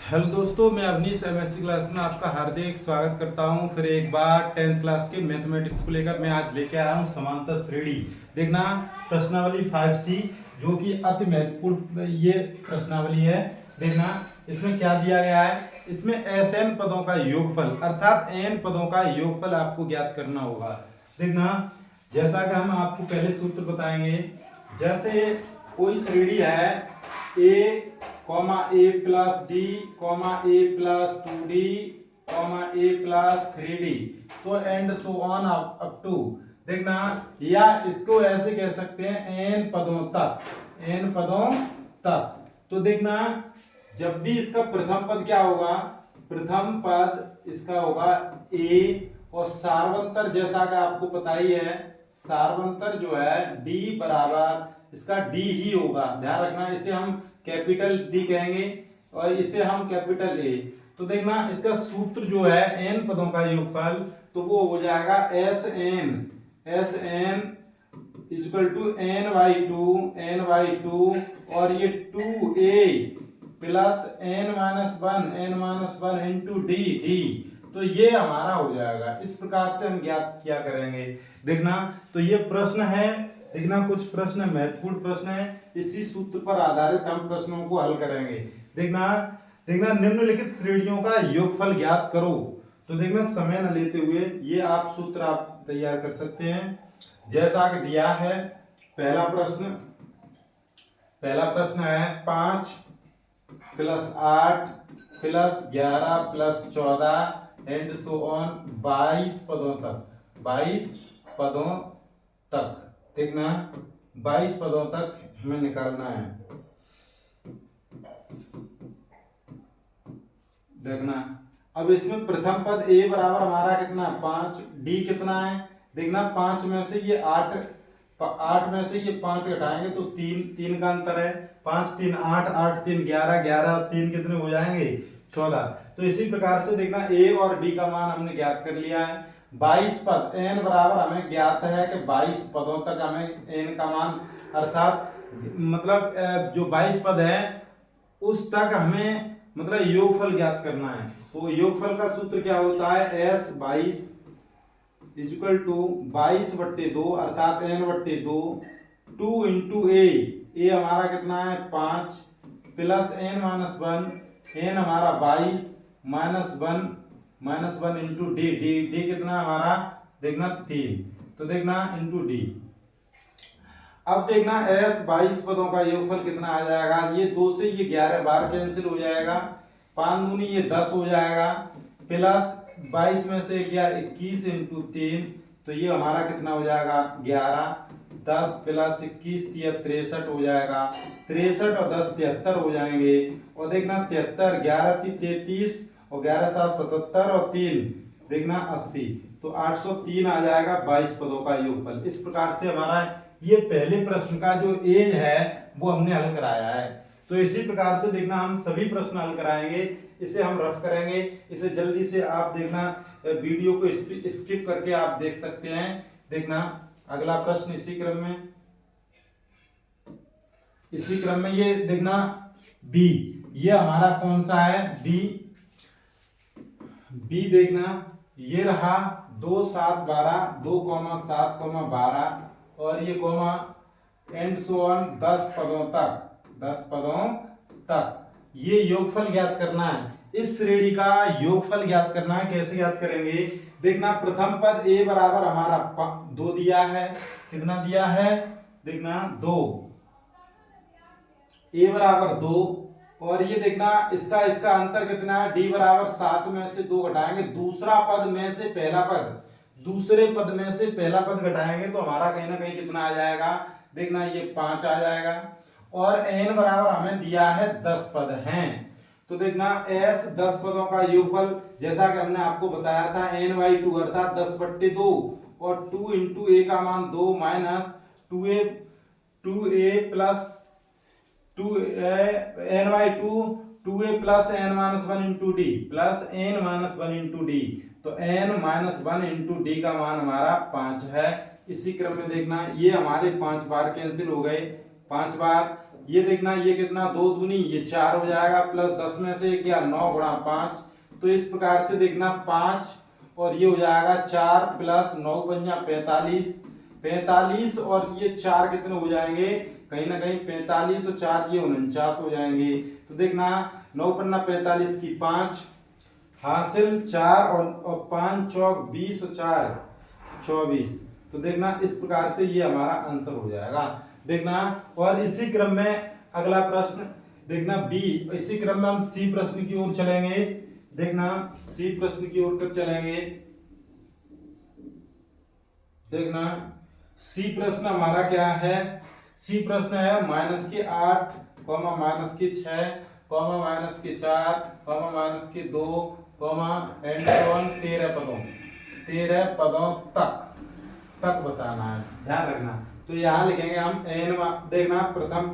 Hello दोस्तों, मैं Awanish MSc class में आपका हार्दिक स्वागत करता हूं। फिर एक बार 10th क्लास के मैथमेटिक्स को लेकर मैं आज लेके आया हूं समांतर श्रेणी। देखना प्रश्नावली 5C जो कि अति महत्वपूर्ण ये प्रश्नावली है। देखना इसमें क्या दिया गया है। इसमें Sn पदों का योगफल अर्थात n पदों का योगफल आपको ज्ञात करना होगा। देखना जैसा कि हम आपको पहले सूत्र बताएंगे, जैसे कोई श्रेणी है a comma A plus D comma A plus 2d comma A plus 3d तो and so on up to. देखना या इसको ऐसे कह सकते हैं n पदों तक। तो देखना जब भी इसका प्रथम पद क्या होगा, प्रथम पद इसका होगा a और सार्वंतर जैसा कि आपको पता ही है, सार्वंतर जो है d बराबर इसका d ही होगा। ध्यान रखना, इसे हम कैपिटल डी कहेंगे और इसे हम कैपिटल ए। तो देखना इसका सूत्र जो है n पदों का योगफल, तो वो हो जाएगा S N equal to n by two और ये 2a plus n minus one into D. तो ये हमारा हो जाएगा। इस प्रकार से हम ज्ञात किया करेंगे। देखना तो ये प्रश्न है। देखना कुछ प्रश्न महत्वपूर्ण प्रश्न है, इसी सूत्र पर आधारित हम प्रश्नों को हल करेंगे। देखना निम्नलिखित श्रेणियों का योगफल ज्ञात करो। तो देखना समय न लेते हुए ये आप सूत्र आप तैयार कर सकते हैं जैसा कि दिया है। पहला प्रश्न है 5 plus 8 plus 11 plus 14 and so on 22 पदों तक। देखना 22 पदों तक हमें निकालना है। देखना अब इसमें प्रथम पद a बराबर हमारा कितना 5, d कितना है। देखना 5 में से ये 8 में से ये 5 घटाएंगे तो 3 का अंतर है। 5 3 8 8 3 11 11 और 3 कितने हो जाएंगे 14। तो इसी प्रकार से देखना a और d का मान हमने ज्ञात कर लिया है। 22 पद n बराबर हमें ज्ञात है कि 22 पदों तक हमें n का मान अर्थात मतलब जो 22 पद है उस तक हमें मतलब योगफल ज्ञात करना है। तो योगफल का सूत्र क्या होता है, s 22 इक्वल टू 22/2 अर्थात n/2 2 इंटू a हमारा कितना है 5 प्लस n-1 n हमारा 22 माइनस वन इंटू डी कितना हमारा देखना 3। तो देखना इंटू डी। अब देखना s 22 पदों का योगफल कितना आ जाएगा। ये 2 से ये 11 बार कैंसिल हो जाएगा, 5 दूनी ये 10 हो जाएगा प्लस 22 में से गया 21 इंटू 3 तो ये हमारा कितना हो जाएगा 11 10 प्लस 21 63 हो जाएगा। 63 और 10 73 हो जाएंगे। और देखना 73 11 33 और 11 7 77 और 3 देखना 80 तो 803 आ जाएगा 22 पदों का योगफल। इस प्रकार से हमारा ये पहले प्रश्न का जो एज है वो हमने हल कराया है। तो इसी प्रकार से देखना हम सभी प्रश्न हल कराएंगे, इसे हम रफ करेंगे। इसे जल्दी से आप देखना वीडियो को स्किप करके आप देख सकते हैं। देखना अगला प्रश्न इसी क्रम में ये देखना बी, ये हमारा कौन सा है बी देखना ये रहा 2 7 12 2 7 12 और ये कॉमा एंड सो ऑन 10 पदों तक ये योगफल ज्ञात करना है। इस श्रेणी का योगफल ज्ञात करना है। कैसे ज्ञात करेंगे, देखना प्रथम पद a बराबर हमारा 2 दिया है। कितना दिया है, देखना 2 a बराबर 2 और ये देखना इसका अंतर कितना है, d बराबर 7 में से 2 घटाएंगे दूसरे पद में से पहला पद घटाएंगे तो हमारा कहीं ना कहीं कितना आ जाएगा, देखना ये 5 आ जाएगा। और n बराबर हमें दिया है 10 पद हैं। तो देखना s 10 पदों का योगफल जैसा कि हमने आपको बताया था n/2 अर्थात 10/2 और 2 इंटू a का मान 2 minus 2a plus 2n/2 2a plus n-1 into D plus n-1 into D तो n-1 इंटू डी का मान हमारा 5 है। इसी क्रम में देखना ये हमारे 5 बार कैंसिल हो गए, 5 बार ये देखना, ये कितना 2 दूनी ये 4 हो जाएगा, प्लस 10 में से 1 गया 9 गुणा 5। तो इस प्रकार से देखना 5 और ये हो जाएगा 4 प्लस 9 बन जा 45। 45 और ये 4 कितने हो जाएंगे, कहीं ना कहीं 45 और 4 ये 49 हो जाएंगे। तो देखना 9 पन्ना 45 की 5 हासिल 4 और 5 चौक 20 और 4 24। तो देखना इस प्रकार से ये हमारा आंसर हो जाएगा। देखना और इसी क्रम में अगला प्रश्न देखना बी, इसी क्रम में हम सी प्रश्न की ओर चलेंगे। देखना सी प्रश्न की ओर कर चलेंगे। देखना सी प्रश्न हमारा क्या है, सी प्रश्न है माइनस के 8 कॉमा माइनस के 6 कॉमा माइनस के 4 कॉमा माइनस के 2 कॉमा एंड ऑन 13 पदों तक बताना है, ध्यान रखना। तो यहाँ लिखेंगे हम एन, देखना प्रथम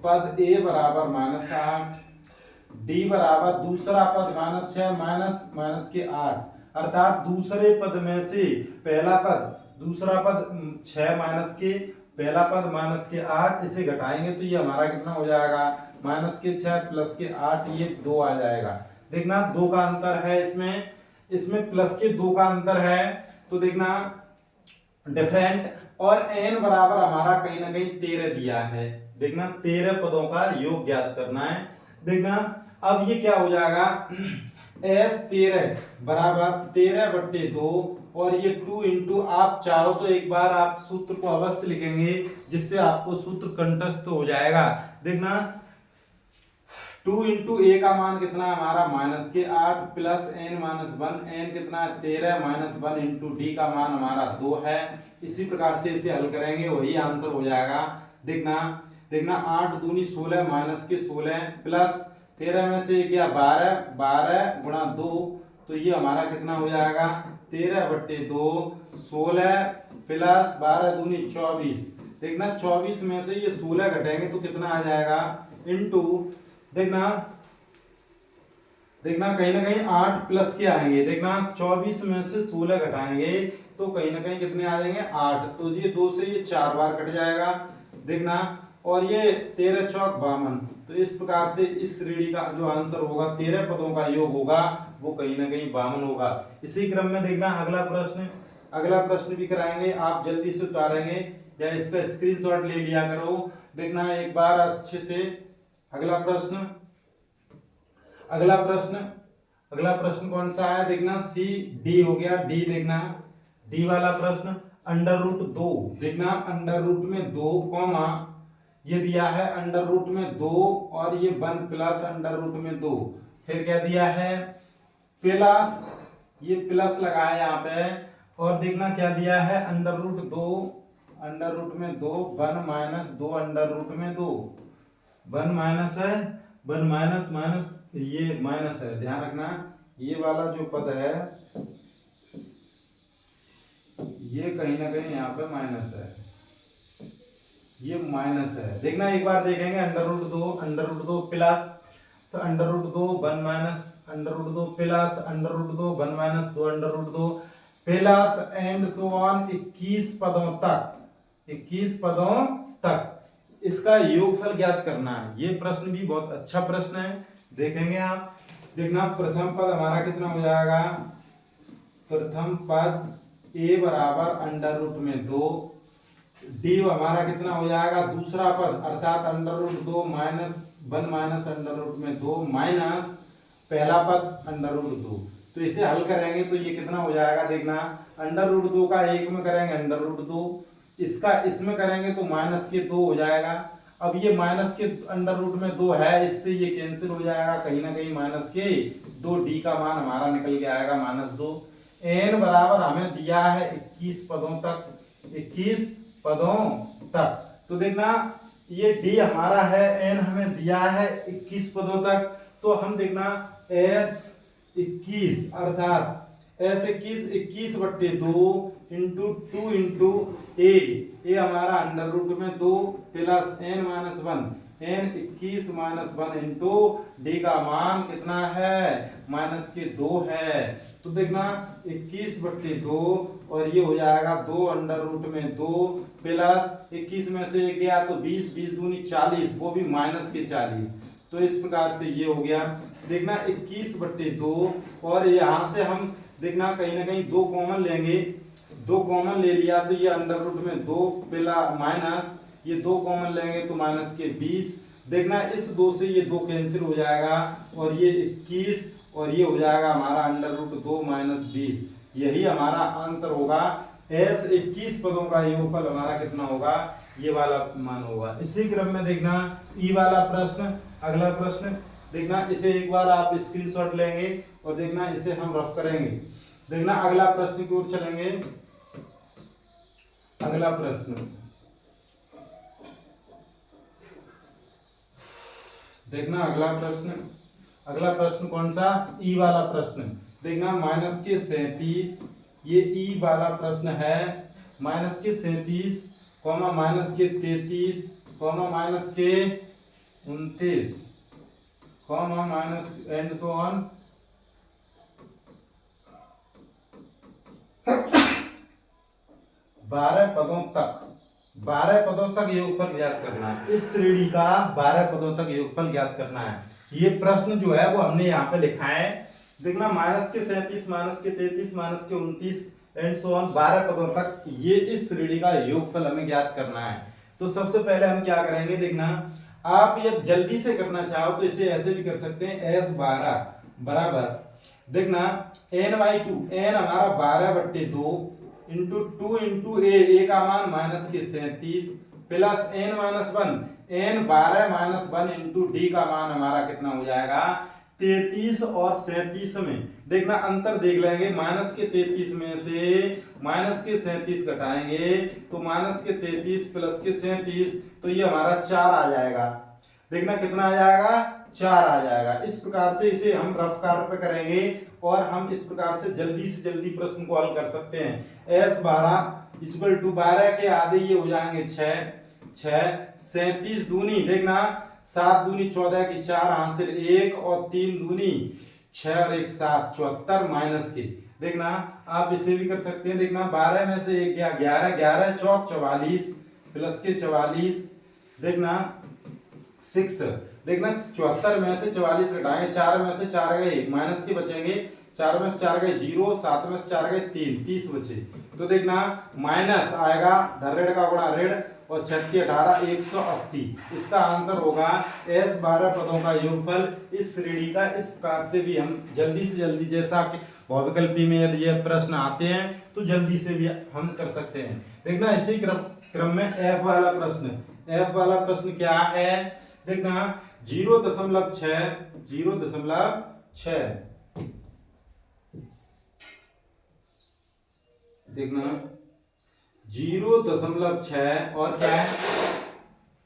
पद ए बराबर -8, डी बराबर दूसरा पद -6 माइनस के 8, अर्थात दूसरे पद में से पहला पद, दूसरा पद 6 माइनस के, पहला पद माइनस के 8, इसे घटाएंगे तो ये हमारा कितना हो जाएगा, माइनस के 6 प्लस के 8, ये 2 आ जाएगा। देखना 2 का अंतर है, इसमें प्लस के 2 का अंतर है। तो देखना डिफरेंट, और n बराबर हमारा कहीं ना कहीं 13 दिया है। देखना 13 पदों का योग ज्ञात करना है। देखना अब ये क्या हो जाएगा, s 13 बराबर 13/2 और ये 2 इंटू, आप चाहो तो एक बार आप सूत्र को अवश्य लिखेंगे जिससे आपको सूत्र कंठस्थ हो जाएगा। देखना 2 इंटू ए का मान कितना है हमारा माइनस के 8 प्लस n-1, n कितना है 13 -1 इंटू डी का मान हमारा 2 है। इसी प्रकार से इसे हल करेंगे, वही आंसर हो जाएगा। देखना 8 दूनी 16 माइनस के 16 प्लस 13 में से क्या 12 गुणा 2, तो ये हमारा कितना हो जाएगा 13/2, 16 प्लस 12 दूनी 24। देखना 24 में से ये 16 घटेंगे तो कितना आ जाएगा, इंटू देखना कहीं ना कहीं 8 प्लस के आएंगे। देखना 24 में से 16 घटाएंगे तो कहीं ना कहीं कितने आ जाएंगे 8, तो ये 2 से ये 4 बार कट जाएगा। देखना और ये 13 चौक 52, तो इस प्रकार से इस श्रेणी का जो आंसर होगा 13 पदों का योग होगा वो कहीं ना कहीं 52 होगा। इसी क्रम में देखना अगला प्रश्न भी कराएंगे, आप जल्दी से उतारेंगे या इसका स्क्रीनशॉट ले लिया करो। देखना एक बार अच्छे से अगला प्रश्न कौन सा है, देखना सी डी हो गया। डी देखना डी वाला प्रश्न √2, देखना √2 कॉमा ये दिया है √2 और ये 1 प्लस √2, फिर क्या दिया है प्लस, ये प्लस लगाया यहाँ पे, और देखना क्या दिया है √2 1 माइनस 2 √2, 1 माइनस है, 1 माइनस ये माइनस है, ध्यान रखना ये वाला जो पद है ये कहीं ना कहीं यहाँ पे माइनस है, ये माइनस है। देखना एक बार देखेंगे √2 plus √2 1 minus √2 plus √2 1 minus 2 √2 plus and so on 21 पदों तक इसका योगफल ज्ञात करना है। ये प्रश्न भी बहुत अच्छा प्रश्न है, देखेंगे आप। देखना प्रथम पद हमारा कितना हो जाएगा, प्रथम पद a बराबर √2, डी हमारा कितना हो जाएगा दूसरा पद अर्थात √2 माइनस 1 माइनस √2 माइनस पहला पद √2। तो इसे हल करेंगे तो ये कितना हो जाएगा, देखना √2 का एक में करेंगे √2, इसका इसमें करेंगे तो माइनस के 2 हो जाएगा। अब ये माइनस के √2 है, इससे ये कैंसिल हो जाएगा, कहीं ना कहीं माइनस के 2, डी का मान हमारा निकल के आएगा -2। n बराबर हमें दिया है 21 पदों तक। तो देखना ये डी हमारा है, n हमें दिया है 21 पदों तक, तो हम देखना s 21 अर्थात s 21/2 इंटू 2 इंटू ए हमारा √2 plus n-1, n 21 -1 into D का मान कितना है -2 है। तो देखना 21/2 और ये हो जाएगा 2 √2 प्लस 21 में से 1 गया तो 20, 20 दूनी 40, वो भी माइनस के 40। तो इस प्रकार से ये हो गया। देखना 21/2 और यहाँ से हम देखना कहीं ना कहीं 2 कॉमन लेंगे, 2 कॉमन ले लिया तो ये अंडर रूट में 2 प्लस माइनस ये 2 कॉमन लेंगे तो माइनस के 20। देखना इस 2 से ये 2 कैंसिल हो जाएगा और ये 21 और ये हो जाएगा हमारा अंडर रूट 2 माइनस 20। यही हमारा आंसर होगा। एस 21 पदों का योगफल हमारा कितना होगा, ये वाला मान होगा। इसी क्रम में देखना ई वाला प्रश्न, अगला प्रश्न देखना, इसे एक बार आप स्क्रीनशॉट लेंगे और देखना इसे हम रफ करेंगे। देखना अगला प्रश्न की ओर चलेंगे। अगला प्रश्न देखना, अगला प्रश्न कौन सा, ई वाला प्रश्न। देखना माइनस के 37, ये ई वाला प्रश्न है। माइनस के 37 कॉमा माइनस के 33 कॉमा माइनस के 29 comma minus and so on. 12 पदों तक योगफल ज्ञात करना है। इस श्रेणी का 12 पदों तक योगफल ज्ञात करना है। ये प्रश्न जो है वो हमने यहाँ पे लिखा है। देखना माइनस के 37 माइनस के 33 माइनस के 29 एंड सो ऑन 12 पदों तक ये इस श्रेणी का योगफल हमें ज्ञात करना है। तो सबसे पहले हम क्या करेंगे, देखना आप ये जल्दी से करना चाहो तो इसे ऐसे भी कर सकते हैं, S12 बराबर देखना n/2, n हमारा 12/2 इंटू 2 इंटू ए का मान माइनस के 37 plus n-1 n 12 minus 1 into D का मान हमारा कितना हो जाएगा 33 और 37 में। देखना अंतर देख लेंगे, माइनस के 33 में से माइनस के 37 घटाएंगे तो माइनस के 33 प्लस के 37 तो ये हमारा 4 आ जाएगा। देखना कितना आ जाएगा, 4 आ जाएगा। इस प्रकार से इसे हम रफ कार्य पे करेंगे और हम इस प्रकार से जल्दी प्रश्न को हल कर सकते हैं। S12 इक्वल टू 12 के आधे ये हो जाएंगे 6 37 दूनी, देखना 7 दूनी 14 की 4 हासिल 1 और 3 दूनी 6 और 1 7 74 माइनस के। देखना आप इसे भी कर सकते हैं। देखना 12 में से 1 गया 11 11 चौक 44 प्लस के 44 देखना 6। देखना 74 में से 44 घटाएंगे, 4 में से 4 गए माइनस के बचेंगे, 4 में से 4 गए 0, 7 में से 4 गए 3, 30 बचे। तो देखना माइनस आएगा ऋण का गुणा ऋण और 36 18 180। इसका आंसर होगा S12 पदों का योगफल इस श्रेणी का। इस प्रकार से भी हम जल्दी से जल्दी, जैसा कि बहुविकल्पी में यदि ये प्रश्न आते हैं तो जल्दी से भी हम कर सकते हैं। देखना इसी क्रम में F वाला प्रश्न क्या है, देखना 0.6 देखना 0.6 और क्या है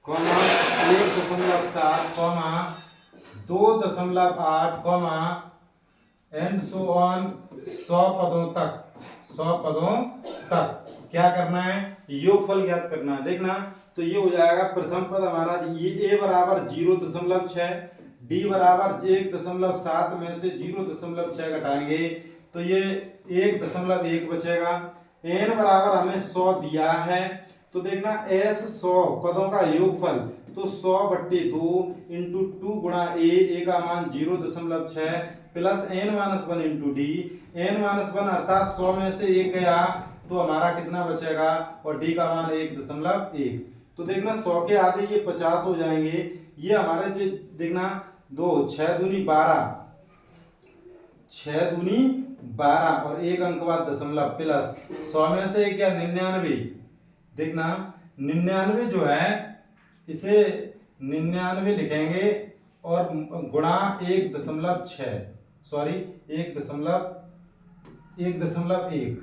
comma 1.7 comma 2.8 comma and so on 100 पदों तक क्या करना है, योगफल ज्ञात करना है। देखना तो ये हो जाएगा प्रथम पद हमारा ये a बराबर 0.6 d बराबर 1.7 में से 0.6 घटाएंगे तो ये 1.1 बचेगा। n बराबर हमें 100 दिया है तो देखना s 100 पदों का योगफल तो 100/2 इंटू 2 गुणा a का मान 0.6 plus n-1 into D. n-1 अर्थात 100 में से 1 गया तो हमारा कितना बचेगा और d का मान 1.1। तो देखना 100 के आधे ये 50 हो जाएंगे। ये हमारे देखना 6 दूनी 12 और 1 अंक बाद दशमलव प्लस 100 में से क्या 99। देखना 99 जो है इसे 99 लिखेंगे और गुणा 1.6 सॉरी 1.1।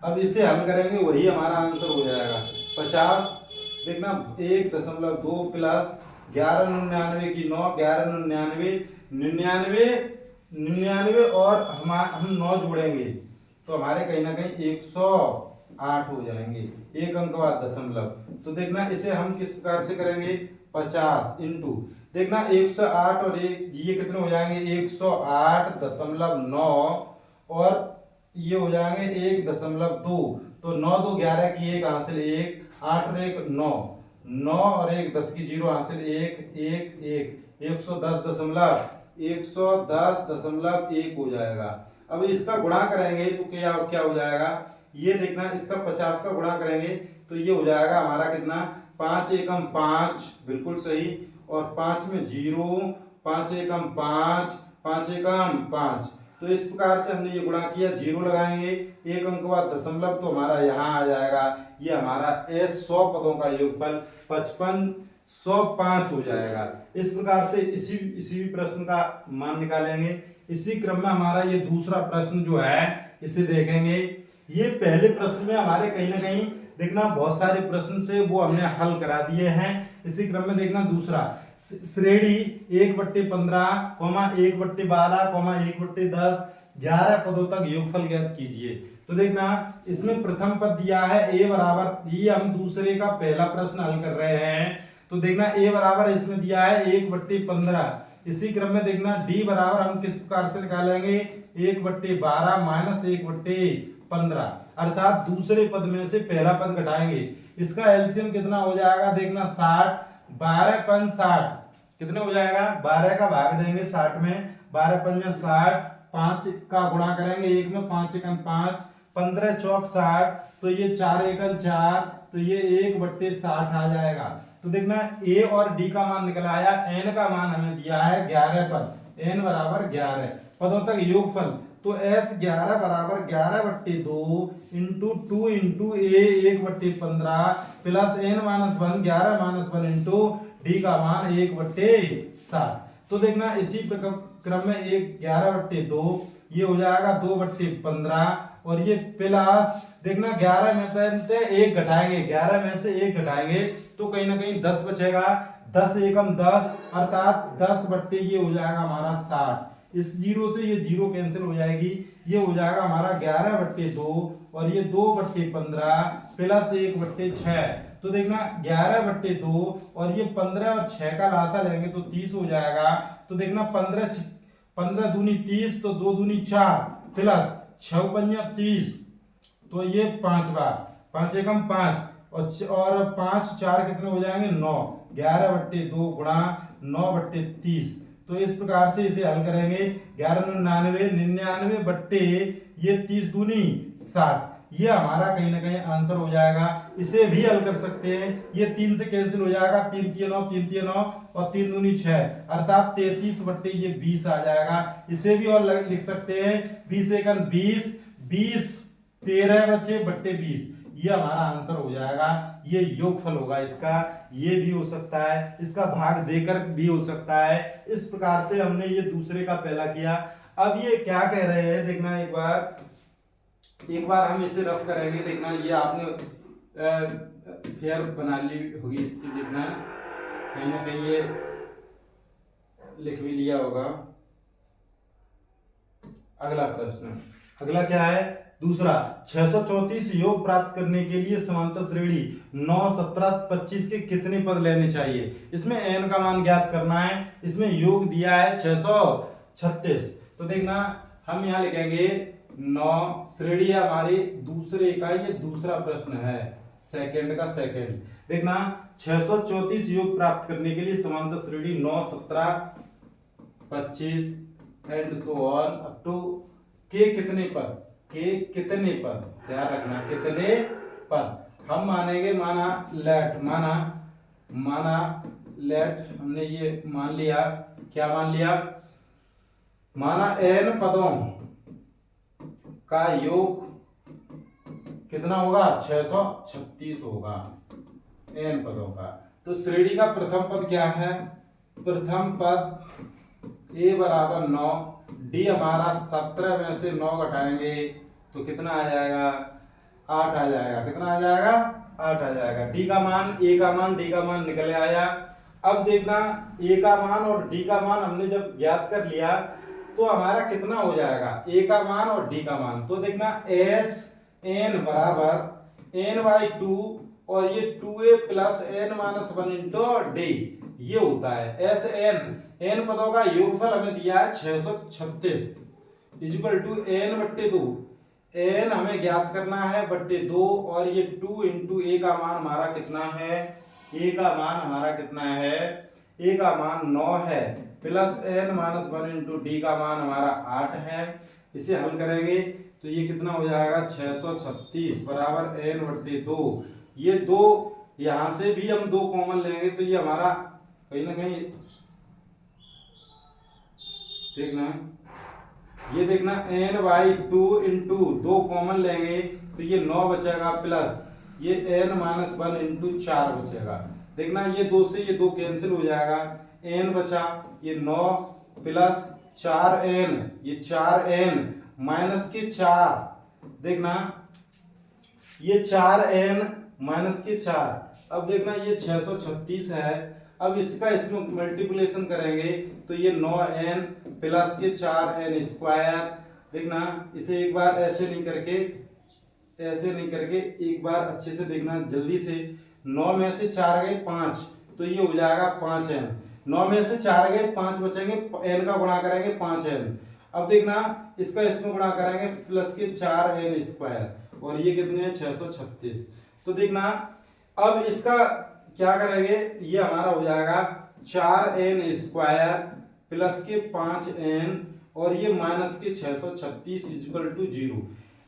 अब इसे हल करेंगे वही हमारा आंसर हो जाएगा 50। देखना 1.2 प्लस 1199 की 9 99 और हम 9 जोड़ेंगे तो हमारे कहीं ना कहीं 108 हो जाएंगे, 1 अंक बाद दशमलव। तो देखना इसे हम किस प्रकार से करेंगे 50 इंटू देखना 108 और 1 ये कितने हो जाएंगे 108.9 और ये हो जाएंगे 1.2। तो 9 2 11 की 1 हासिल 1 8 और 1 9, 9 और 1 10 की 0 हासिल 1 1 1 110.1 हो जाएगा। अब इसका गुणा करेंगे तो क्या क्या हो जाएगा, ये देखना, इसका 50 का गुणा करेंगे तो ये हो जाएगा हमारा कितना, 5 एकम 5, बिल्कुल सही, और 5 में 0, 5 एकम 5, 5 एकम 5। तो इस प्रकार से हमने ये गुणा किया, 0 लगाएंगे, एक अंक बाद दशमलव, तो हमारा यहाँ आ जाएगा, ये हमारा 100 पदों का योगफल 5505 हो जाएगा। इस प्रकार से इसी प्रश्न का मान निकालेंगे। इसी क्रम में हमारा ये दूसरा प्रश्न जो है इसे देखेंगे। ये पहले प्रश्न में हमारे कहीं ना कहीं देखना बहुत सारे प्रश्न से वो हमने हल करा दिए हैं। इसी क्रम में देखना दूसरा, श्रेणी 1/15, 1/12, 1/10, 11 पदों तक योगफल ज्ञात कीजिए। तो देखना इसमें प्रथम पद दिया है a बराबर, ये हम दूसरे का पहला प्रश्न हल कर रहे हैं। तो देखना a बराबर इसमें दिया है 1/15। इसी क्रम में देखना d बराबर हम किस प्रकार से निकालेंगे, 1/12 माइनस 1/15, अर्थात दूसरे पद में से पहला पद घटाएंगे। इसका एलसीएम कितना हो जाएगा, देखना 60, 12 पंच 60, कितने हो जाएगा, 12 का भाग देंगे 60 में, 12 पंच 60, 5 का गुणा करेंगे 1 में, 5 एकम 5, 15 चौक 60, तो ये 4 एकम 4, तो ये 1/60 आ जाएगा। तो देखना a और d का मान निकल आया, n का मान हमें दिया है 11 पद, n बराबर 11 पदों तक योगफल। तो s 11 बराबर 11/2 into 2 into a 1/15 plus n minus 1 11 minus 1 into d का मान 1/7। तो देखना इसी क्रम में 11/2 ये हो जाएगा 2/15, और ये प्लस देखना 11 में से 1 घटाएंगे, 11 में से 1 घटाएंगे तो कहीं ना कहीं 10 बचेगा, 10 एकम 10, अर्थात 10 ये हो जाएगा हमारा 60। इस 0 से ये 0 कैंसिल हो जाएगी, ये हो जाएगा हमारा 11/2, और ये 2/15 प्लस 1/6। तो देखना 11/2 और ये 15 और 6 का लासा लेंगे तो 30 हो जाएगा। तो देखना 15 दूनी 30, तो 2 दूनी 4 प्लस 6 पंजा 30, तो ये 5 बार, 5 एकम 5, और 5 4 कितने हो जाएंगे 9, 11/2 गुणा 9/30। तो इस प्रकार से इसे हल करेंगे, 11 99 बट्टे ये 30 दूनी 60, ये हमारा कहीं ना कहीं आंसर हो जाएगा। इसे भी हल कर सकते हैं, ये 3 से कैंसिल हो जाएगा, 3 3 9, 3 3 9 और 3 दूनी 6, अर्थात 33 बट्टे ये 20 आ जाएगा। इसे भी और लिख सकते हैं 20 एकम 20, 20 13 बचे बट्टे 20, ये हमारा आंसर हो जाएगा। ये योगफल होगा इसका, ये भी हो सकता है, इसका भाग देकर भी हो सकता है। इस प्रकार से हमने ये दूसरे का पहला किया। अब ये क्या कह रहे हैं, देखना एक बार हम इसे रफ करेंगे। देखना ये आपने फेयर बना ली होगी इसकी, देखना कहीं ना कहीं ये लिख भी लिया होगा। अगला प्रश्न, अगला क्या है, दूसरा 634 योग प्राप्त करने के लिए समांतर श्रेणी 9 17 25 के कितने पद लेने चाहिए। इसमें n का मान ज्ञात करना है। इसमें योग दिया है 636। तो देखना हम यहाँ लिखेंगे 9, श्रेणी हमारी दूसरे का, ये दूसरा प्रश्न है, सेकंड का सेकंड। देखना 634 योग प्राप्त करने के लिए समांतर श्रेणी 9 17 25 and so on up to के कितने पद, के कितने पद, ध्यान रखना कितने पद। हम मानेंगे, माना लेट हमने ये मान लिया, क्या मान लिया, माना n पदों का योग कितना होगा, 636 होगा n पदों का। तो श्रेणी का प्रथम पद क्या है, प्रथम पद a बराबर 9, d हमारा 17 में से 9 घटाएंगे तो कितना आ जाएगा, 8 आ जाएगा। कितना आ जाएगा, 8 आ जाएगा। d का मान, a का मान, d का मान निकल आया। अब देखना a का मान और d का मान हमने जब ज्ञात कर लिया तो हमारा कितना हो जाएगा, a का मान और d का मान। तो देखना s n बराबर n/2 और ये 2a plus n minus 1 into d, ये होता है s n पदों का योगफल हमें दिया है 636 इक्वल टू n/2 n हमें ज्ञात करना है बट्टे 2 और ये 2 इंटू ए का मान हमारा कितना है, ए का मान हमारा कितना है, ए का मान 9 है, plus n minus 1 into D का मान हमारा 8 है। इसे हल करेंगे तो ये कितना हो जाएगा 636 बराबर n बट्टे 2। ये दो यहां से भी हम 2 कॉमन लेंगे तो ये हमारा कहीं ना कहीं देखना, ये देखना n/2 इंटू 2 कॉमन लेंगे तो ये 9 बचेगा, प्लस ये n माइनस 1 इंटू 4 बचेगा। देखना ये 2 से ये 2 कैंसिल हो जाएगा, n बचा, ये 9 प्लस 4n, ये 4n माइनस के 4, देखना ये 4n माइनस के 4। अब देखना ये 636 है, अब इसका इसमें मल्टीप्लिकेशन करेंगे तो ये 9n प्लस के 4n स्क्वायर। देखना इसे एक बार ऐसे नहीं करके एक बार अच्छे से देखना जल्दी से। 9 में से 4 गए 5 तो ये हो जाएगा 5n। 9 में से 4 गए 5 बचेंगे, n का गुणा करेंगे 5n। अब देखना इसका इसमें गुणा करेंगे प्लस के 4n स्क्वायर और ये कितने हैं 636। तो देखना अब इसका क्या करेंगे, ये हमारा हो जाएगा 4n स्क्वायर प्लस के 5n और ये माइनस के 636 इक्वल टू 0।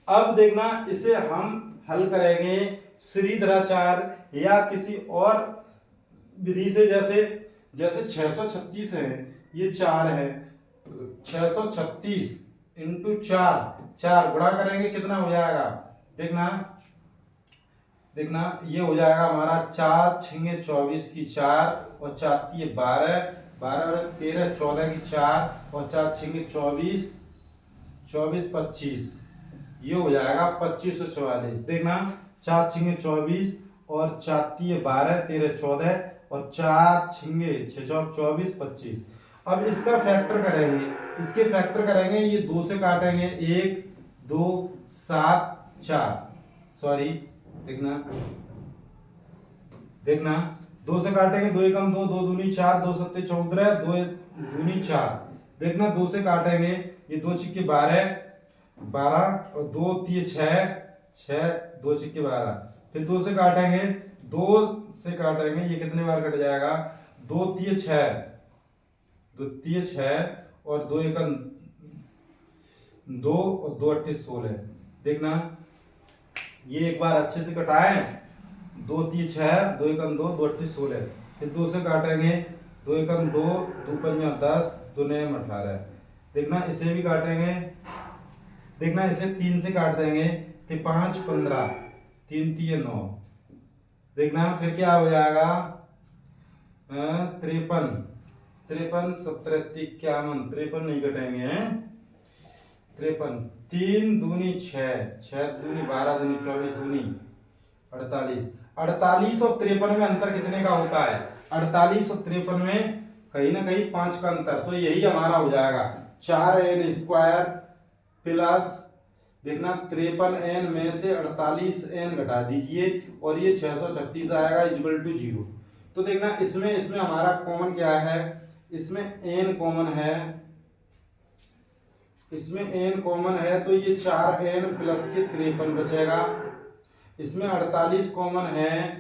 अब देखना इसे हम हल करेंगे श्रीधराचार्य या किसी और विधि से, जैसे 636 है, ये 4 है, 636 इंटू 4 गुणा करेंगे कितना हो जाएगा, देखना ये हो जाएगा हमारा 4 छिंगे 24 की 4 और 4 3 12 12 और 13 14 की 4 और 4 छिंगे 24 24 25, ये हो जाएगा 2544। देखना 4 छिंगे 24 और 4 3 12 13 14 और 4 छिंगे 6 24 25। अब इसका फैक्टर करेंगे, इसके फैक्टर करेंगे, ये 2 से काटेंगे 1 2 7 4, सॉरी देखना 2 से काटेंगे 2 एकम 2 2 दूनी 4 2 सत्ते 14 2 दूनी 4। देखना 2 से काटेंगे, ये 2 छिक्के 12 12 और 2 3 6 2 छिक्के 12। फिर 2 से काटेंगे, 2 से काटेंगे, ये कितने बार कट जाएगा 2 3 6 2 3 6 और 2 एकम 2 और 2 8 16। देखना ये एक बार अच्छे से कटाएं, 2 3 6 2 एकम 2 2 8 16। फिर 2 से काटेंगे, 2 एकम 2 2 5 10 2 9 18। देखना इसे भी काटेंगे, देखना इसे 3 से काट देंगे तो 5 15 3 3 9। देखना फिर क्या हो जाएगा 53 53 17 51, 53 नहीं कटेंगे 53 3 दूनी 6 6 दूनी 12 दूनी 24 दूनी 48। 48 और 53 में अंतर कितने का होता है, 48 और 53 में कहीं ना कहीं 5 का अंतर, तो यही हमारा हो जाएगा 4n स्क्वायर प्लस, देखना 53n में से 48n घटा दीजिए और ये 636 आएगा इक्वल टू 0। तो देखना इसमें हमारा कॉमन क्या है, इसमें n कॉमन है, इसमें n कॉमन है तो ये 4n प्लस के 53 बचेगा। इसमें 48 कॉमन है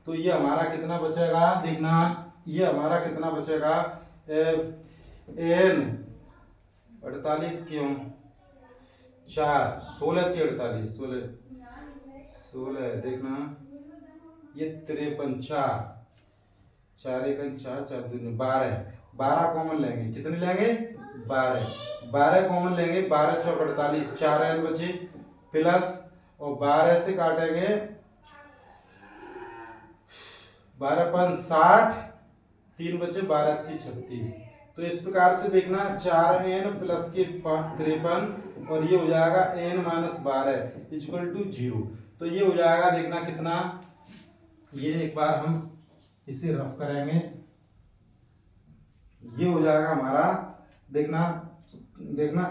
तो ये हमारा कितना बचेगा, देखना ये हमारा कितना बचेगा n 48 क्यों 4 16 थी 48 16 देखना ये 53 4 1 4 4 2 12 कॉमन लेंगे, कितने लेंगे 12 कॉमन लेंगे, 12 चौक 48 4n बचे प्लस और 12 से काटेंगे 12 5 60 3 बचे 12 3 36। तो इस प्रकार से देखना 4n प्लस के 53 और ये हो जाएगा n माइनस 12 इक्वल टू 0। तो ये हो जाएगा, देखना कितना, ये एक बार हम इसे रफ करेंगे, ये हो जाएगा हमारा, देखना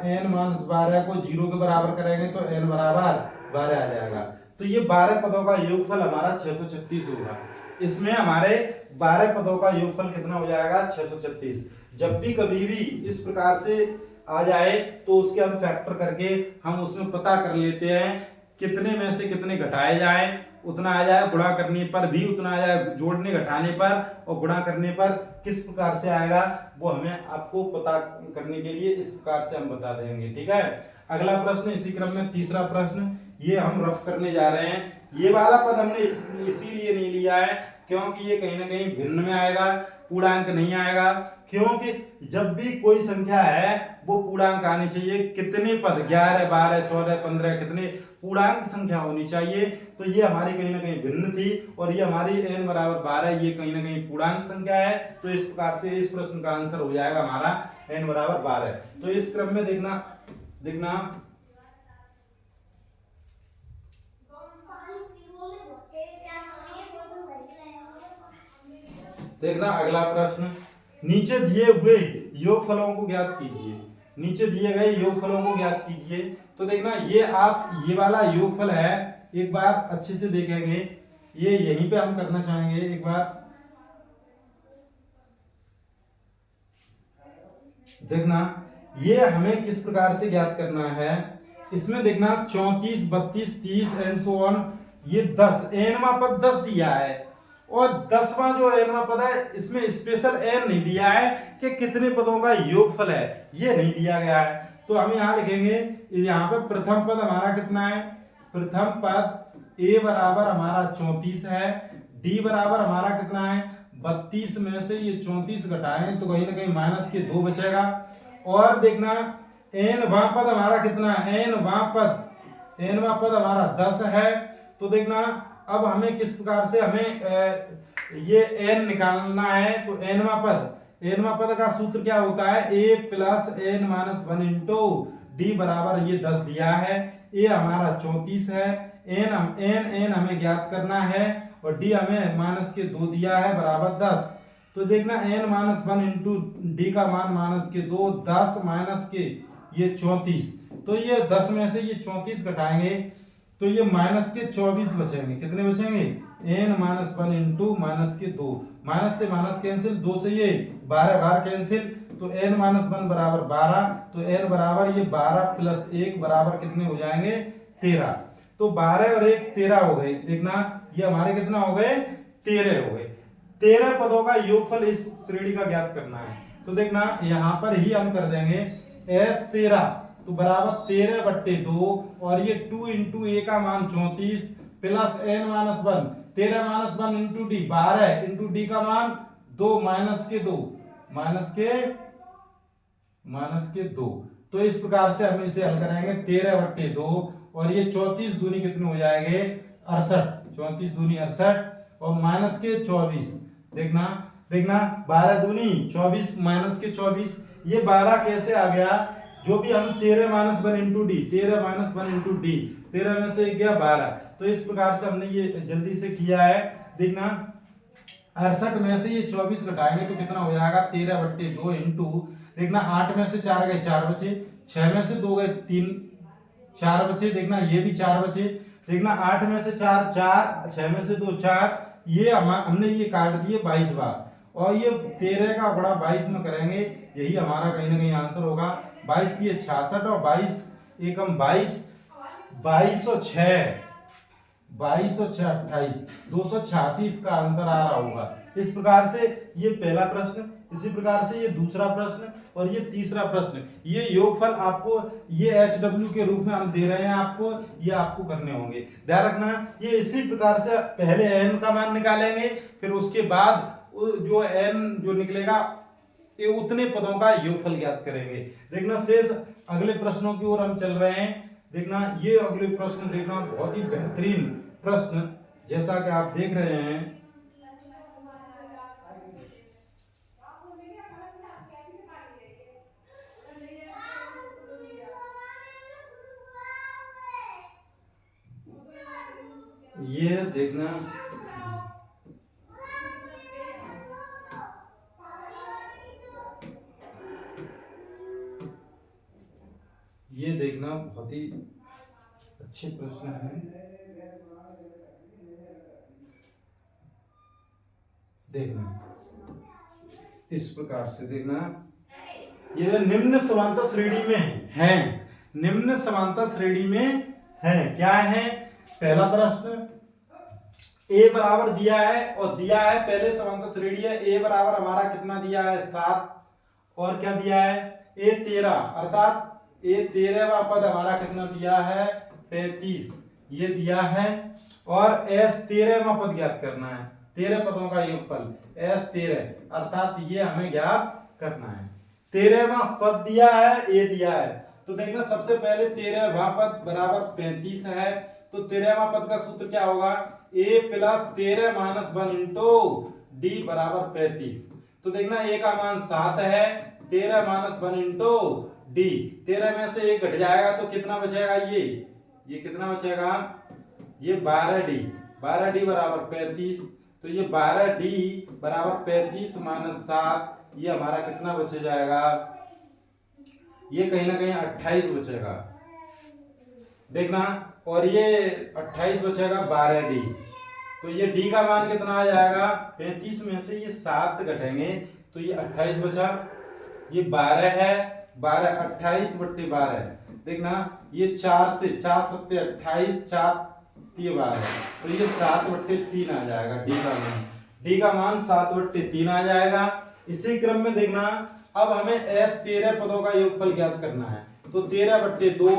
n माइनस 12 को 0 के बराबर करेंगे तो n बराबर 12 आ जाएगा। तो ये 12 पदों का योगफल हमारा 636 होगा। इसमें हमारे 12 पदों का योगफल कितना हो जाएगा 636। जब भी कभी भी इस प्रकार से आ जाए तो उसके हम फैक्टर करके हम उसमें पता कर लेते हैं कितने में से कितने घटाए जाए, उतना आ जाए, गुणा करने पर भी उतना आ जाए, जोड़ने घटाने पर और गुणा करने पर किस प्रकार से आएगा वो हमें आपको पता करने के लिए इस प्रकार से हम बता देंगे। ठीक है, अगला प्रश्न इसी क्रम में तीसरा प्रश्न, ये हम रफ करने जा रहे हैं। ये वाला पद हमने इसीलिए नहीं लिया है क्योंकि ये कहीं ना कहीं भिन्न में आएगा, पूर्णांक नहीं आएगा। क्योंकि जब भी कोई संख्या है वो पूर्णांक आनी चाहिए। कितने पद 11 12 14 15 कितने पूर्णांक संख्या होनी चाहिए। तो ये हमारी कहीं ना कहीं भिन्न थी और ये हमारी n बराबर 12 ये कहीं ना कहीं पूर्णांक संख्या है। तो इस प्रकार से इस प्रश्न का आंसर हो जाएगा हमारा n बराबर 12। तो इस क्रम में देखना अगला प्रश्न, नीचे दिए हुए योगफलों को ज्ञात कीजिए। नीचे दिए गए योगफलों को ज्ञात कीजिए। तो देखना ये आप ये वाला योगफल है, एक बार अच्छे से देखेंगे, ये यहीं पे हम करना चाहेंगे एक बार। देखना ये हमें किस प्रकार से ज्ञात करना है। इसमें देखना 34 32 30 एंड सो ऑन, ये 10 एनवा पद 10 दिया है और 10वां जो एनवा पद है इसमें स्पेशल एन नहीं दिया है कि कितने पदों का योगफल है, ये नहीं दिया गया है। तो हम यहाँ लिखेंगे, यहाँ पे प्रथम पद हमारा कितना है, प्रथम पद ए बराबर हमारा 34 है, डी बराबर हमारा कितना है 32 में से ये 34 घटाएं तो कहीं ना कहीं माइनस के 2 बचेगा। और देखना एन वां पद हमारा कितना है, एन वां पद हमारा 10 है। तो देखना अब हमें किस प्रकार से हमें ये एन निकालना है। तो एनवा पद का सूत्र क्या होता है, A plus N minus 1 into D बराबर ये 10 दिया है, ए हमारा 34 है, एन हमें ज्ञात करना है और डी हमें माइनस के 2 दिया है बराबर 10। तो देखना n माइनस 1 इंटू डी का मान माइनस के 2, 10 माइनस के ये 34। तो ये 10 में से ये 34 घटाएंगे तो ये माइनस के 24 बचेंगे। कितने बचेंगे, n माइनस 1 इंटू माइनस के 2, माइनस से माइनस कैंसिल, 2 से ये 12 बार कैंसिल, तो n माइनस 1 बराबर 12। तो n बराबर ये 12 प्लस 1 बराबर कितने हो जाएंगे 13। तो 12 और 1 13 हो गए। देखना ये हमारे कितना हो गए 13 हो गए। 13 पदों का योगफल इस श्रेणी का ज्ञात करना है। तो देखना यहां पर ही हम कर देंगे s 13 तो बराबर 13/2 और ये 2 इंटू ए का मान 34 plus n minus 1 13 minus 1 into D 12 into D का मान 2 माइनस के 2 माइनस के 2। तो इस प्रकार से हम इसे हल करेंगे 13/2 और ये 34 दूनी कितने हो जाएंगे 68, 34 दूनी 68 और माइनस के 24। देखना 12 दूनी 24 माइनस के 24, ये 12 कैसे आ गया, जो भी हम 13 minus 1 into D 13 minus 1 into D 13 में से गया 12। तो इस प्रकार से हमने ये जल्दी से किया है। देखना 68 में से ये 24 घटाएंगे तो कितना हो जाएगा 13/2 इंटू, देखना 8 में से 4 गए 4 बचे, 6 में से 2 गए 3 4 बचे, देखना ये भी 4 बचे, देखना 8 में से 4 4, 6 में से 2 4, ये हमने ये काट दिए 22 बार और ये 13 का बड़ा 22 में करेंगे, यही हमारा कहीं ना कहीं आंसर होगा। 22 की 66 और 22 एकम 22, 22 और 6 28 286 इसका आंसर आ रहा होगा। इस प्रकार से ये पहला प्रश्न, इसी प्रकार से ये दूसरा प्रश्न और ये तीसरा प्रश्न, ये योगफल आपको ये HW के रूप में हम दे रहे हैं आपको, ये आपको करने होंगे। ध्यान रखना ये इसी प्रकार से पहले n का मान निकालेंगे, फिर उसके बाद जो n जो निकलेगा ये उतने पदों का योगफल ज्ञात करेंगे। देखना शेष अगले प्रश्नों की ओर हम चल रहे हैं। देखना ये अगले प्रश्न देखना बहुत ही बेहतरीन प्रश्न, जैसा कि आप देख रहे हैं ये देखना ये देखना बहुत ही अच्छे प्रश्न है। देखना इस प्रकार से देखना ये निम्न समांतर श्रेणी में है, निम्न समांतर श्रेणी में है। क्या है? पहला प्रश्न a बराबर दिया है और दिया है पहले समांतर श्रेणी है, a बराबर हमारा कितना दिया है 7, और क्या दिया है a 13, अर्थात a 13वां पद हमारा कितना दिया है 35 ये दिया है, और s 13वां पद ज्ञात करना है, 13 पदों का योगफल s 13 अर्थात ये हमें ज्ञात करना है। 13वां पद दिया है a दिया है, तो देखना सबसे पहले 13वां पद बराबर 35 है, तो 13वां पद का सूत्र क्या होगा a plus 13 minus 1 into D बराबर 35। तो देखना a का मान 7 है, 13 माइनस 1 इंटू डी, 13 में से 1 घट जाएगा तो कितना बचेगा ये कितना बचेगा ये 12d, 12d बराबर 35, तो ये 12d बराबर 35 माइनस 7 ये हमारा कितना बचे जाएगा, ये कहीं ना कहीं 28 बचेगा देखना, और ये 28 बचेगा 12d, तो ये d का मान कितना आ जाएगा 35 में से ये 7 घटेंगे तो ये 28 बचा, ये 12 है, 12 28 बट्टे 12 देखना, ये 4 से 4 सत्ते 28, 4 ये 12, तो ये 7 बट्टे 3 आ जाएगा d का मान 7 बट्टे 3 आ जाएगा। इसी क्रम में देखना अब हमें s 13 पदों का योगफल ज्ञात करना है, तो 13 बट्टे 2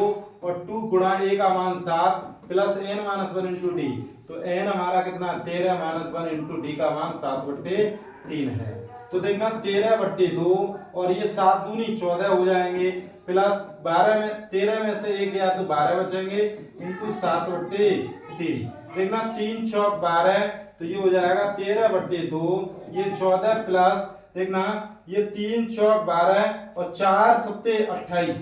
और 2 गुणा a का मान 7 plus n minus 1 into D, तो n हमारा कितना 13 माइनस 1 इंटू डी का मान 7 बट्टे 3 है। तो देखना 13 बट्टे 2 और ये 7 दूनी 14 हो जाएंगे, प्लस 12 में 13 में से 1 गया तो 12 बचेंगे इंटू 7 बट्टे 3, देखना 3 चौक 12, तो ये हो जाएगा 13 बट्टे 2, ये 14 प्लस देखना ये 3 चौक 12 और 4 सत्ते 28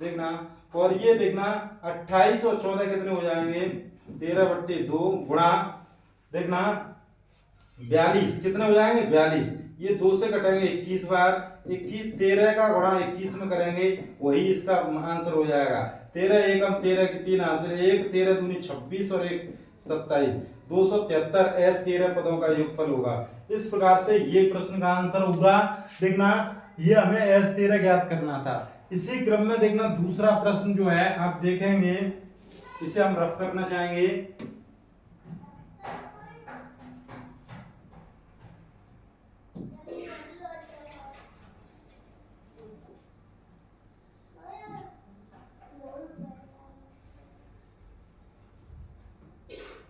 देखना, और ये देखना 28 और 14 कितने हो जाएंगे 13 बट्टे 2 गुणा देखना 42 कितने हो जाएंगे 42, ये 2 से कटेंगे 21 बार, 21 13 का गुणा 21 में करेंगे वही इसका आंसर हो जाएगा, 13 एकम 13 की 3 आंसर 1, 13 दूनी 26 और 1 27, 273 s 13 पदों का योगफल होगा। इस प्रकार से ये प्रश्न का आंसर होगा देखना, ये हमें s 13 ज्ञात करना था। इसी क्रम में देखना दूसरा प्रश्न जो है आप देखेंगे, इसे हम रफ करना चाहेंगे।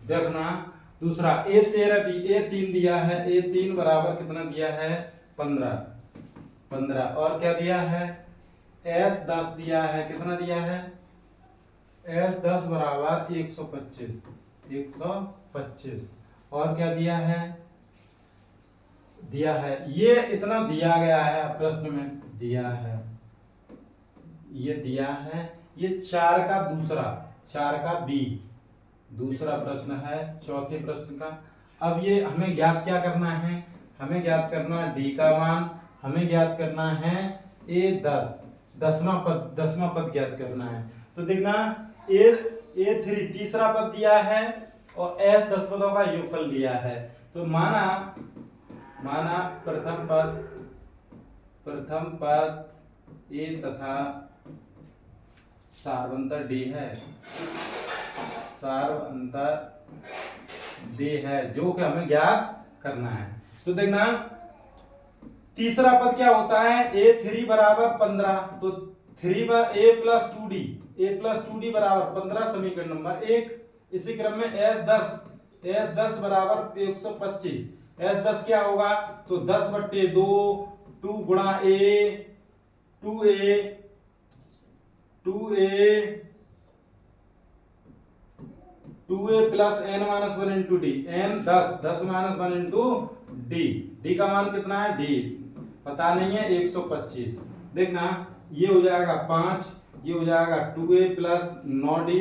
देखना दूसरा a3 दिया है, a3 बराबर कितना दिया है 15 और क्या दिया है s10 दिया है, कितना दिया है s10 बराबर 125 और क्या दिया है ये इतना दिया गया है प्रश्न में दिया है, ये दिया है, ये 4 का b दूसरा प्रश्न है चौथे प्रश्न का। अब ये हमें ज्ञात क्या करना है, हमें ज्ञात करना है d का मान, हमें ज्ञात करना है a10 दसवां पद ज्ञात करना है। तो देखना a3 तीसरा पद दिया है और s 10 पदों का योगफल दिया है, तो माना प्रथम पद a तथा सार्वंतर d है, जो कि हमें ज्ञात करना है। तो देखना तीसरा पद क्या होता है a3 बराबर 15, तो 3 बार a प्लस 2d बराबर 15 समीकरण नंबर 1। इसी क्रम में s10 बराबर 125, s10 क्या होगा तो 10 बट्टे 2 2 गुणा a 2a plus n minus 1 into D, n 10 minus 1 into D का मान कितना है d पता नहीं है 125, देखना ये हो जाएगा 5, ये हो जाएगा 2a प्लस 9d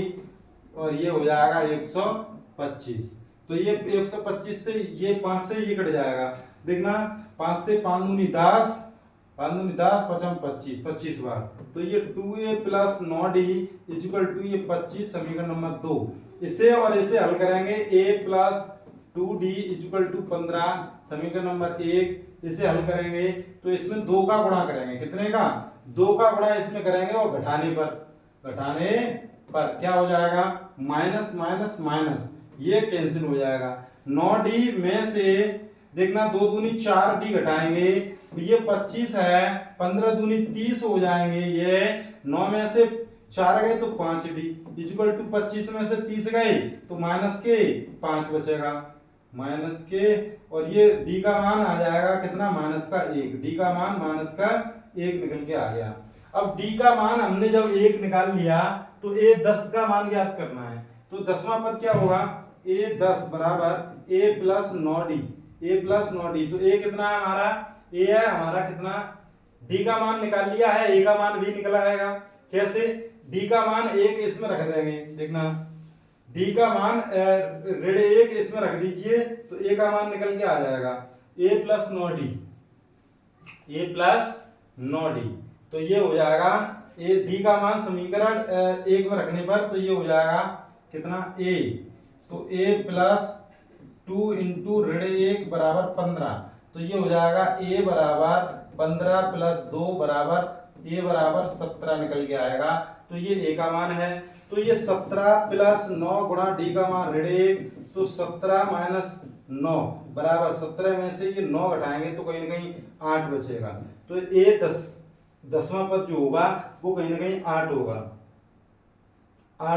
और ये हो जाएगा 125, तो ये 125 से ये 5 से ये कट जाएगा, देखना 5 से 5 दूनी 10 5 25 बार, तो ये 2a plus 9d equal to ये 25 समीकरण नंबर 2। इसे और इसे हल करेंगे a plus 2d equal to 15 समीकरण नंबर 1, इसे हल करेंगे तो इसमें 2 का गुणा करेंगे, कितने का, 2 का गुणा इसमें करेंगे और घटाने पर क्या हो जाएगा, माइनस माइनस माइनस, ये कैंसिल हो जाएगा। 9d में से देखना 2 दूनी 4d घटाएंगे तो ये 25 है, 15 दूनी 30 हो जाएंगे, ये 9 में से 4 गए तो 5d इक्वल टू 25 में से 30 गए तो माइनस के 5 बचेगा, माइनस के, और ये d का मान आ जाएगा कितना, माइनस का 1, d का मान माइनस का 1 निकल के आ गया। अब d का मान हमने जब 1 निकाल लिया तो a 10 का मान ज्ञात करना है, तो 10वां पद क्या होगा, a 10 बराबर a plus 9d, a plus 9d, तो a कितना है हमारा, a है हमारा कितना, d का मान निकाल लिया है, a का मान भी निकल आएगा, कैसे, d का मान 1 इसमें रख देंगे, देखना d का मान ऋण 1 इसमें रख दीजिए तो a का मान निकल के आ जाएगा a plus 9d, a plus 9d, तो ये हो जाएगा a, d का मान समीकरण 1 में रखने पर तो ये हो जाएगा कितना, a, तो a प्लस 2 इंटू ऋण 1 बराबर 15, तो ये हो जाएगा a बराबर 15 प्लस 2 बराबर a बराबर 17 निकल के आएगा, तो ये a का मान है, तो ये 17 प्लस 9 गुणा d का मान ऋण 1, तो 17 माइनस 9 बराबर 17 में से ये 9 घटाएंगे तो कहीं ना कहीं 8 बचेगा, तो a 10वां पद जो होगा वो कहीं ना कहीं 8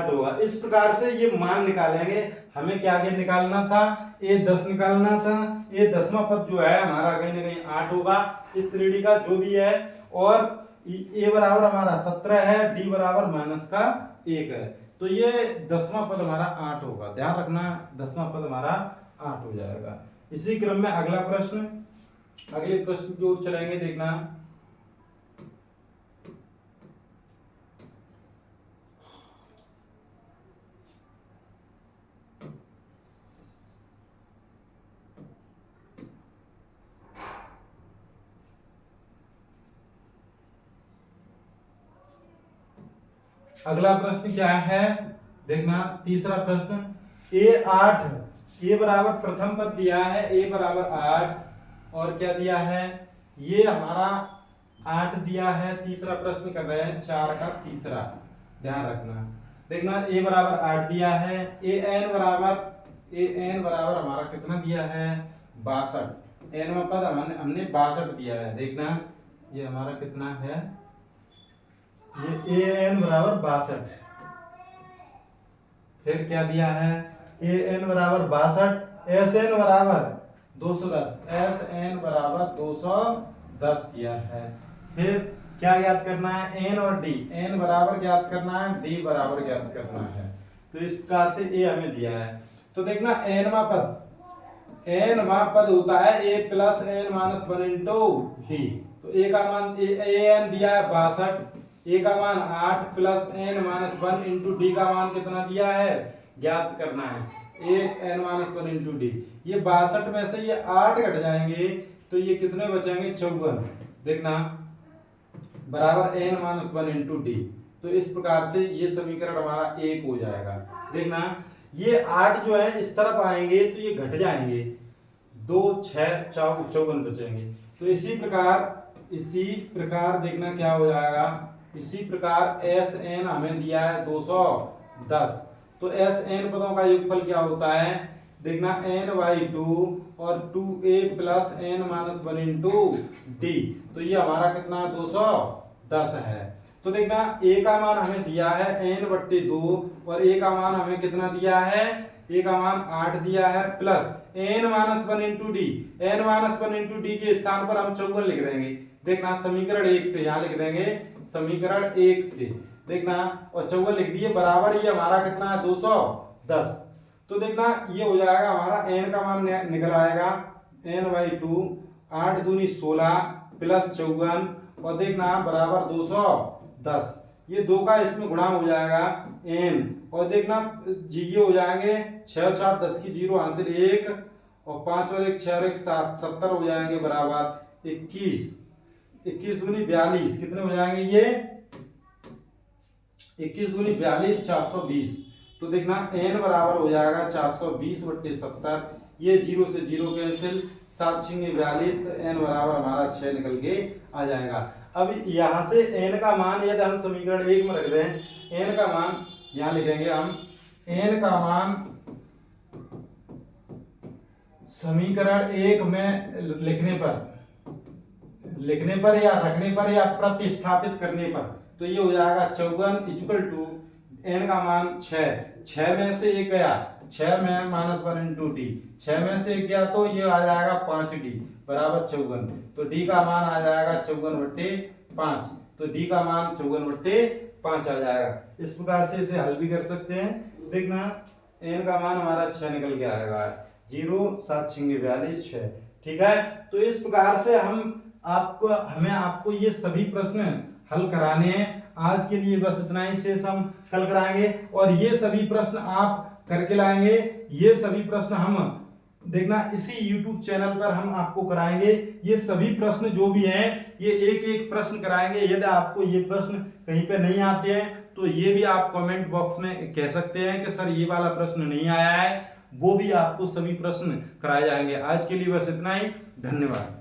होगा। इस प्रकार से ये मान निकालेंगे, हमें क्या क्या निकालना था, a 10 निकालना था, a 10वां पद जो है हमारा कहीं ना कहीं 8 होगा इस श्रेणी का जो भी है, और a बराबर हमारा 17 है, d बराबर माइनस का 1 है, तो ये 10वां पद हमारा 8 होगा, ध्यान रखना 10वां पद हमारा 8 हो जाएगा। इसी क्रम में अगला प्रश्न, अगले प्रश्न की ओर चलेंगे, देखना अगला प्रश्न क्या है, देखना तीसरा प्रश्न, a बराबर प्रथम पद दिया है a बराबर 8 और क्या दिया है, ये हमारा 8 दिया है, तीसरा प्रश्न कर रहे हैं 4 का तीसरा, ध्यान रखना, देखना a बराबर 8 दिया है, an बराबर हमारा कितना दिया है 62, nवां पद हमने 62 दिया है, देखना ये हमारा कितना है, ये an बराबर 62, फिर क्या दिया है, an बराबर 62, sn बराबर 210, sn बराबर 210 दिया है, फिर क्या ज्ञात करना है, n और d, n बराबर ज्ञात करना है, d बराबर ज्ञात करना है, तो इस प्रकार से a हमें दिया है, तो देखना nवां पद होता है a plus n minus 1 into d, तो a का मान an दिया है 62, a का मान 8 plus n minus 1 into D का मान कितना दिया है, ज्ञात करना है, a n minus 1 into D, ये 62 में से ये 8 घट जाएंगे तो ये कितने बचेंगे 54, देखना बराबर n माइनस 1 इंटू डी, तो इस प्रकार से ये समीकरण हमारा 1 हो जाएगा। देखना ये 8 जो है इस तरफ आएंगे तो ये घट जाएंगे, 2 6 54 बचेंगे, तो इसी प्रकार देखना क्या हो जाएगा, इसी प्रकार Sn हमें दिया है 210, तो Sn पदों का योगफल क्या होता है, देखना n/2 और 2a plus n minus 1 into D, तो ये हमारा कितना 210 है, तो देखना a का मान हमें दिया है n/2 और a का मान हमें कितना दिया है, a का मान 8 दिया है plus n minus 1 into D, n minus 1 into D के स्थान पर हम 54 लिख देंगे, देखना समीकरण 1 से यहाँ लिख देंगे, समीकरण 1 से देखना और 54 लिख दिए, बराबर ये हमारा कितना है 210, तो देखना ये हो जाएगा हमारा n का मान निकल आएगा n/2, 8 दूनी 16 प्लस 54 और देखना बराबर 210, ये 2 का इसमें गुणा हो जाएगा n, और देखना ये हो जाएंगे 6 और 4 10 की 0 हासिल 1 और 5 और 1 6 और 1 7 70 हो जाएंगे बराबर 21, 21 दूनी 42 कितने हो जाएंगे ये 21 दूनी 42 420, तो देखना n बराबर हो जाएगा 420/70, ये 0 से 0 कैंसिल, 7 छिंगे 42, तो n बराबर हमारा 6 निकल के आ जाएगा। अब यहाँ से n का मान यदि हम समीकरण 1 में रख रहे हैं, n का मान यहाँ लिखेंगे हम, n का मान समीकरण 1 में लिखने पर या रखने पर या प्रतिस्थापित करने पर, तो ये हो जाएगा 54 इक्वल टू n का मान 6 में से 1 गया, 6 में -1 इंटू डी, 6 में से 1 गया तो ये आ जाएगा 5d बराबर 54, तो d का मान आ जाएगा 54/5, तो d का मान 54/5 आ जाएगा। इस प्रकार से इसे हल भी कर सकते हैं। देखना n का मान हमारा 6 निकल के आएगा, 0 7 छिंगे 42 6, ठीक है। तो इस प्रकार से हमें आपको ये सभी प्रश्न हल कराने हैं। आज के लिए बस इतना ही, शेष हम कल कराएंगे और ये सभी प्रश्न आप करके लाएंगे। ये सभी प्रश्न हम देखना इसी YouTube चैनल पर हम आपको कराएंगे। ये सभी प्रश्न जो भी हैं ये एक एक प्रश्न कराएंगे। यदि आपको ये प्रश्न कहीं पे नहीं आते हैं तो ये भी आप कमेंट बॉक्स में कह सकते हैं कि सर ये वाला प्रश्न नहीं आया है, वो भी आपको सभी प्रश्न कराए जाएंगे। आज के लिए बस इतना ही, धन्यवाद।